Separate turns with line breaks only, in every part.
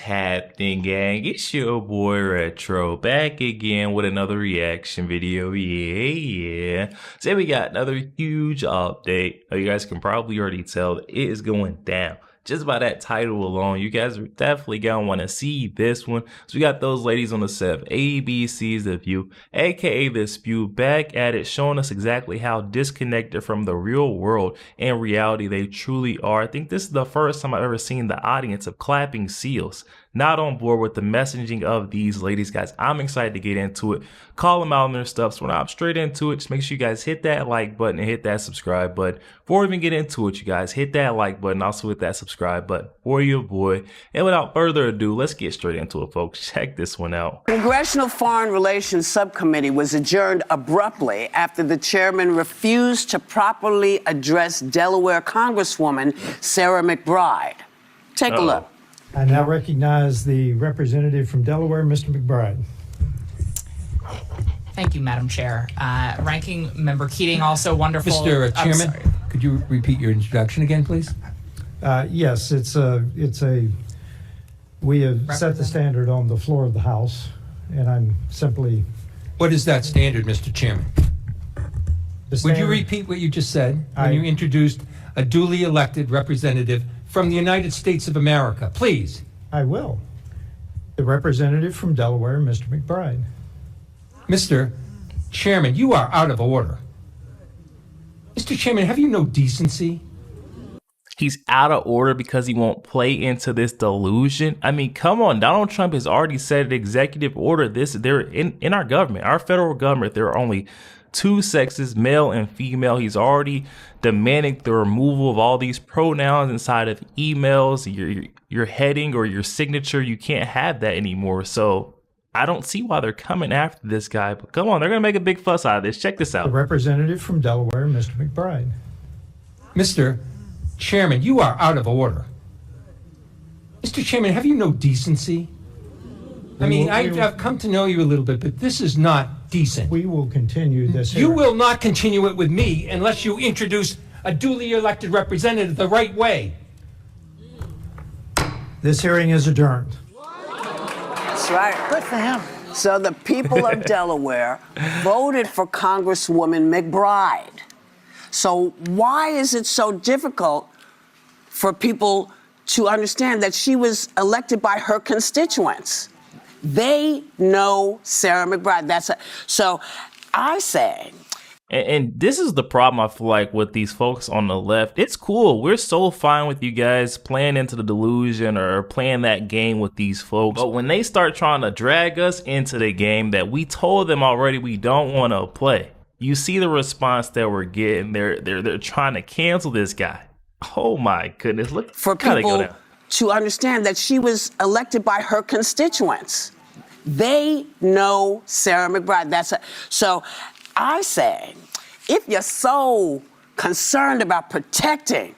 happening, gang? It's your boy Retro back again with another reaction video. Yeah. Today we got another huge update. You guys can probably already tell that it is going down. Just by that title alone, you guys are definitely gonna want to see this one. So we got those ladies on the set of ABC's The View, aka The Spew, back at it, showing us exactly how disconnected from the real world and reality they truly are. I think this is the first time I've ever seen the audience of clapping seals not on board with the messaging of these ladies, guys. I'm excited to get into it, call them out on their stuff. So we're not straight into it. Just make sure you guys hit that like button and hit that subscribe button. Before we even get into it, you guys, hit that like button, also hit that subscribe button for your boy. And without further ado, let's get straight into it, folks. Check this one out.
Congressional Foreign Relations Subcommittee was adjourned abruptly after the chairman refused to properly address Delaware Congresswoman Sarah McBride. Take a look.
I now recognize the representative from Delaware, Mr. McBride.
Thank you, Madam Chair. Ranking Member Keating, also wonderful.
Mr. Chairman, could you repeat your introduction again, please?
Yes, we have set the standard on the floor of the House, and I'm simply...
What is that standard, Mr. Chairman? Would you repeat what you just said when you introduced a duly elected representative from the United States of America, please?
I will. The representative from Delaware, Mr. McBride.
Mr. Chairman, you are out of order. Mr. Chairman, have you no decency?
He's out of order because he won't play into this delusion. I mean, come on. Donald Trump has already said an executive order. They're in our government, our federal government, there are only two sexes, male and female. He's already demanding the removal of all these pronouns inside of emails, your heading or your signature. You can't have that anymore. So I don't see why they're coming after this guy. But come on, they're going to make a big fuss out of this. Check this out.
The representative from Delaware, Mr. McBride.
Mr. Chairman, you are out of order. Mr. Chairman, have you no decency? I mean, I've come to know you a little bit, but this is not decent.
We will continue this.
You will not continue it with me unless you introduce a duly elected representative the right way.
This hearing is adjourned.
That's right.
Good for him.
So the people of Delaware voted for Congresswoman McBride. So why is it so difficult for people to understand that she was elected by her constituents? They know Sarah McBride. So I say.
And this is the problem I feel like with these folks on the left. It's cool. We're so fine with you guys playing into the delusion or playing that game with these folks. But when they start trying to drag us into the game that we told them already we don't want to play, you see the response that we're getting. They're trying to cancel this guy. Oh my goodness. Look,
for people to understand that she was elected by her constituents. They know Sarah McBride. So I say, if you're so concerned about protecting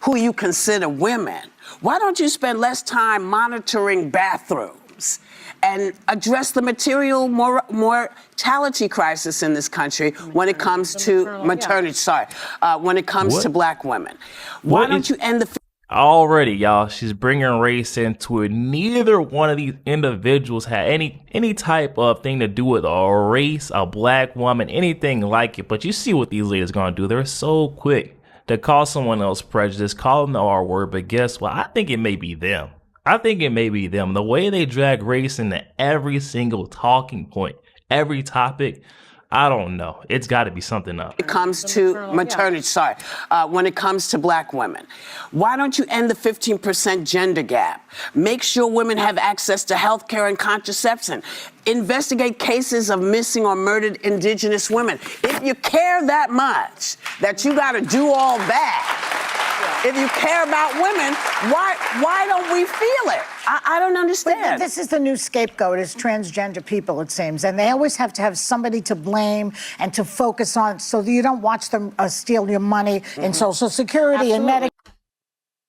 who you consider women, why don't you spend less time monitoring bathrooms and address the material mortality crisis in this country when it comes to when it comes to black women? Why don't you end the...
Already, y'all, she's bringing race into it. Neither one of these individuals had any type of thing to do with a race, a black woman, anything like it. But you see what these ladies are going to do. They're so quick to call someone else prejudiced, call them the R word. But guess what? I think it may be them. The way they drag race into every single talking point, every topic, I don't know. It's got to be something up.
When it comes to when it comes to black women, why don't you end the 15% gender gap? Make sure women have access to health care and contraception. Investigate cases of missing or murdered indigenous women. If you care that much that you got to do all that, if you care about women, why don't we feel it? I don't understand.
But this is the new scapegoat, is transgender people, it seems. And they always have to have somebody to blame and to focus on so that you don't watch them steal your money in Social Security and Medicare.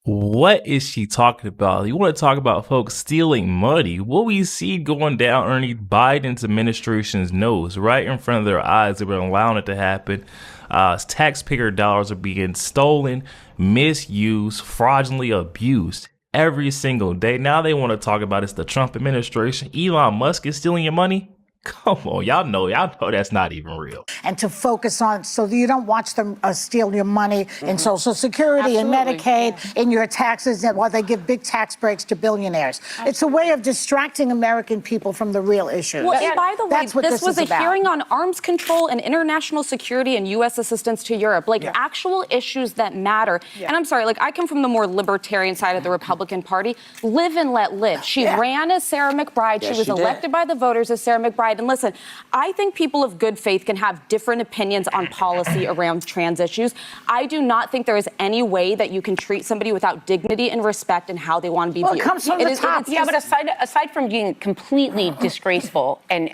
What is she talking about? You want to talk about folks stealing money? What we see going down underneath Biden's administration's nose, right in front of their eyes. They've been allowing it to happen. Taxpayer dollars are being stolen, misused, fraudulently abused every single day. Now they want to talk about it's the Trump administration. Elon Musk is stealing your money. Come on, y'all know that's not even real.
And to focus on so that you don't watch them steal your money in Social Security and Medicaid, in your taxes, while they give big tax breaks to billionaires. It's a way of distracting American people from the real issues.
Well, and by the way, this was a
about.
hearing on arms control and international security and U.S. assistance to Europe, like actual issues that matter. And I'm sorry, like I come from the more libertarian side of the Republican Party. Live and let live. She ran as Sarah McBride.
Yes,
she was elected by the voters as Sarah McBride. And listen, I think people of good faith can have different opinions on policy around trans issues. I do not think there is any way that you can treat somebody without dignity and respect in how they want to be viewed.
It comes from the top.
Yeah, but aside from being completely disgraceful and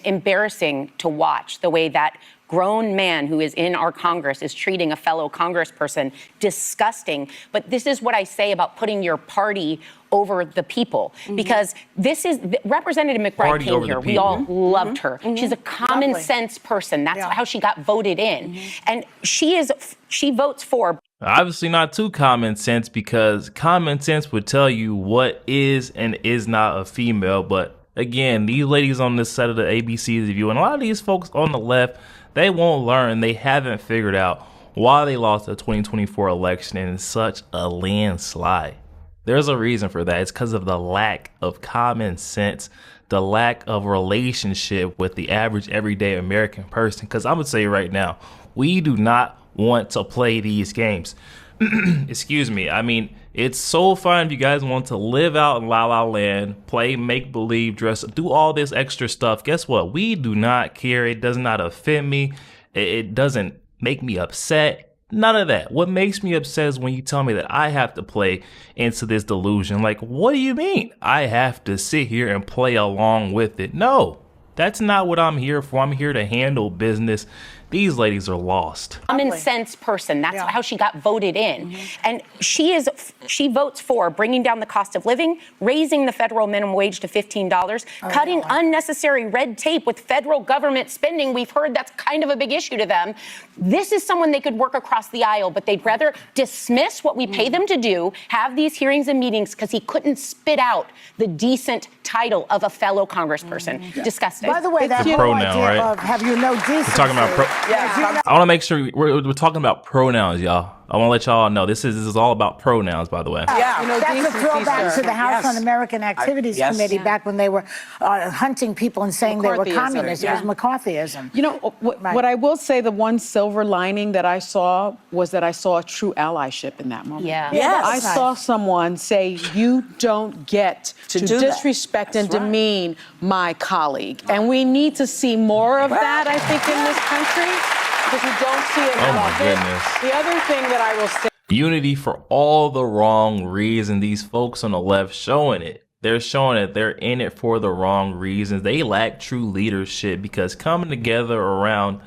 embarrassing to watch, the way that grown man who is in our Congress is treating a fellow congressperson, disgusting. But this is what I say about putting your party over the people, because this is Representative McBride came here. We all loved her. She's a common sense person. That's how she got voted in, and she votes for.
Obviously not too common sense, because common sense would tell you what is and is not a female. But again, these ladies on this side of the ABC's view, and a lot of these folks on the left, they won't learn. They haven't figured out why they lost the 2024 election in such a landslide. There's a reason for that. It's because of the lack of common sense, the lack of relationship with the average everyday American person. Because I'm going to say right now, we do not want to play these games. Excuse me. I mean, it's so fun if you guys want to live out in La La Land, play make-believe, dress up, do all this extra stuff. Guess what? We do not care. It does not offend me. It doesn't make me upset. None of that. What makes me upset is when you tell me that I have to play into this delusion. Like, what do you mean I have to sit here and play along with it? No, that's not what I'm here for. I'm here to handle business. These ladies are lost.
Common sense person. That's how she got voted in. And she votes for bringing down the cost of living, raising the federal minimum wage to $15, cutting unnecessary red tape with federal government spending. We've heard that's kind of a big issue to them. This is someone they could work across the aisle, but they'd rather dismiss what we pay them to do, have these hearings and meetings, because he couldn't spit out the decent title of a fellow congressperson. Disgusting.
By the way, that whole
pronoun,
idea
right?
of have you no decency.
We're talking about I want to make sure we're talking about pronouns, y'all. I want to let y'all know this is all about pronouns, by the way.
That's a throwback to the House Un-American Activities Committee back when they were hunting people and saying they were communists. It was McCarthyism.
You know, what I will say, the one silver lining that I saw was that I saw a true allyship in that moment. I saw someone say, you don't get to disrespect and demean my colleague. And we need to see more of that, I think, in this country, because we don't see it enough. The other thing that I will say.
Unity for all the wrong reasons. These folks on the left showing it. They're showing it. They're in it for the wrong reasons. They lack true leadership, because coming together around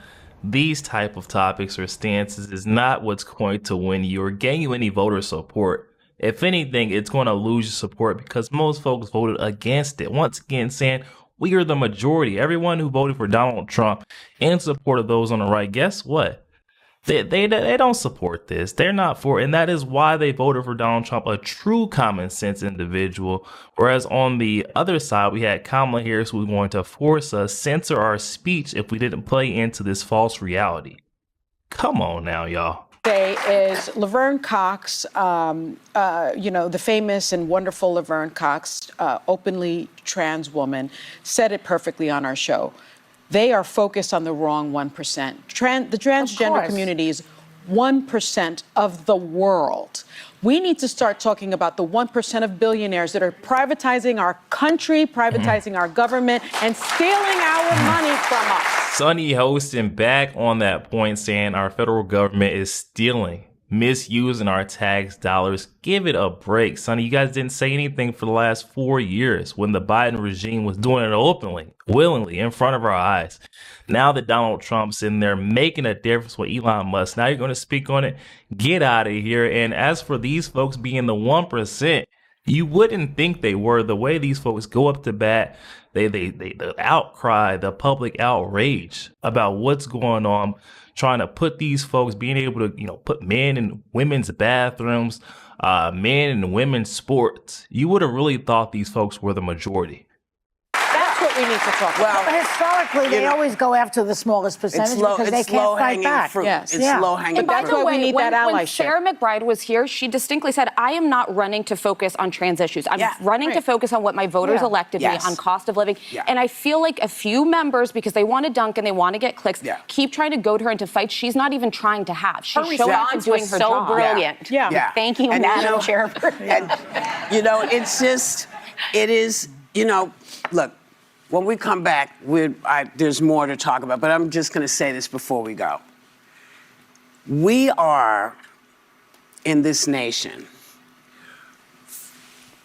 these type of topics or stances is not what's going to win you or gain you any voter support. If anything, it's going to lose your support, because most folks voted against it. Once again, saying we are the majority. Everyone who voted for Donald Trump in support of those on the right, guess what? They don't support this. They're not for it. And that is why they voted for Donald Trump, a true common sense individual. Whereas on the other side, we had Kamala Harris, who was going to force us, censor our speech if we didn't play into this false reality. Come on now, y'all.
Is Laverne Cox, the famous and wonderful Laverne Cox, openly trans woman, said it perfectly on our show. They are focused on the wrong 1%. The transgender community is 1% of the world. We need to start talking about the 1% of billionaires that are privatizing our country, privatizing our government, and stealing our money from us.
Sonny hosting back on that point, saying our federal government is stealing, misusing our tax dollars. Give it a break, Sonny. You guys didn't say anything for the last 4 years when the Biden regime was doing it openly, willingly, in front of our eyes. Now that Donald Trump's in there making a difference with Elon Musk, now you're going to speak on it? Get out of here. And as for these folks being the 1%, you wouldn't think they were. The way these folks go up to bat, the outcry, the public outrage about what's going on, trying to put these folks, being able to, put men in women's bathrooms, men in women's sports, you would have really thought these folks were the majority.
That's what we need to talk about.
But historically, they always go after the smallest percentage because they can't fight back.
Fruit.
Yes.
It's
Yeah.
low hanging
And by
fruit.
the
why we
way,
need
when,
that
when
allyship.
Sarah McBride was here, she distinctly said, I am not running to focus on trans issues. I'm running to focus on what my voters elected me, on cost of living. And I feel like a few members, because they want to dunk and they want to get clicks, keep trying to goad her into fights she's not even trying to have. She's
Her
showing up and
response
doing
was
her
so
job.
brilliant.
Yeah.
Thank you,
And,
Madam Chairperson.
And, it's just, it is, look, when we come back, there's more to talk about, but I'm just going to say this before we go. We are, in this nation,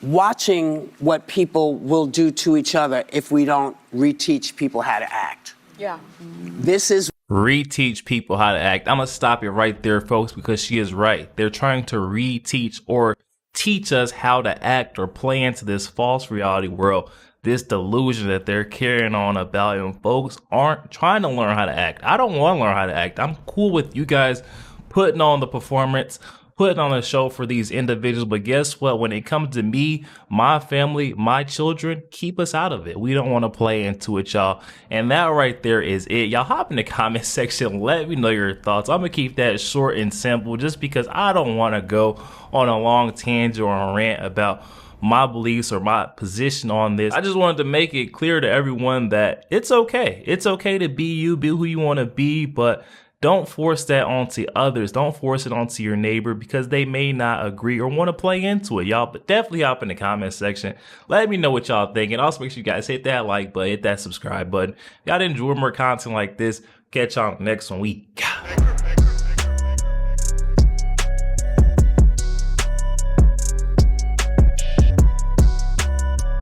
watching what people will do to each other if we don't reteach people how to act.
Yeah.
This is
Reteach people how to act. I'm going to stop it right there, folks, because she is right. They're trying to reteach or teach us how to act or play into this false reality world, this delusion that they're carrying on about, and folks aren't trying to learn how to act. I don't want to learn how to act. I'm cool with you guys putting on the performance, putting on a show for these individuals, but guess what? When it comes to me, my family, my children, keep us out of it. We don't want to play into it, y'all. And that right there is it. Y'all hop in the comment section, let me know your thoughts. I'm gonna keep that short and simple just because I don't want to go on a long tangent or a rant about my beliefs or my position on this. I just wanted to make it clear to everyone that it's okay. It's okay to be you, be who you want to be, but don't force that onto others. Don't force it onto your neighbor because they may not agree or want to play into it, y'all. But definitely hop in the comment section. Let me know what y'all think. And also make sure you guys hit that like button, hit that subscribe button. If y'all enjoy more content like this, catch y'all on the next one. We got it.